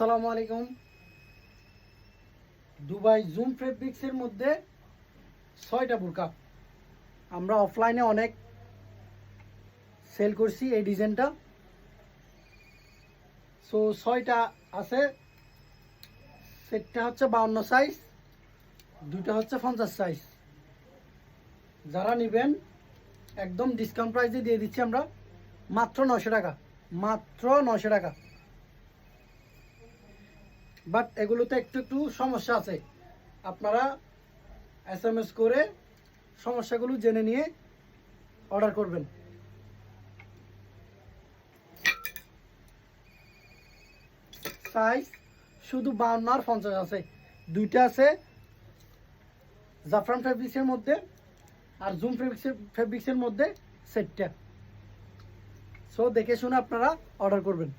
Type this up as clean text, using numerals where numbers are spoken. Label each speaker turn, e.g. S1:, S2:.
S1: আসসালামু আলাইকুম। Dubai zoom ফেব্রিক্সের মধ্যে 6টা বুরকা আমরা অফলাইনে অনেক সেল করছি এই ডিজাইনটা। সো 6টা আছে। সেটটা হচ্ছে 52 সাইজ, দুইটা হচ্ছে 50 সাইজ। যারা নেবেন একদম ডিসকাউন্ট প্রাইসে দিয়ে দিচ্ছি আমরা মাত্র 900 টাকা, মাত্র 900 টাকা। বাট এগুলোতে একটু একটু সমস্যা আছে, আপনারা SMS করে সমস্যাগুলো জেনে নিয়ে অর্ডার করবেন। সাইজ শুধু 52 আর 50 আছে, দুইটা আছে জাফরান ফেব্রিক্সের মধ্যে আর জুম ফেব্রিক্সের মধ্যে সেটটা। সো দেখে শুনে আপনারা অর্ডার করবেন।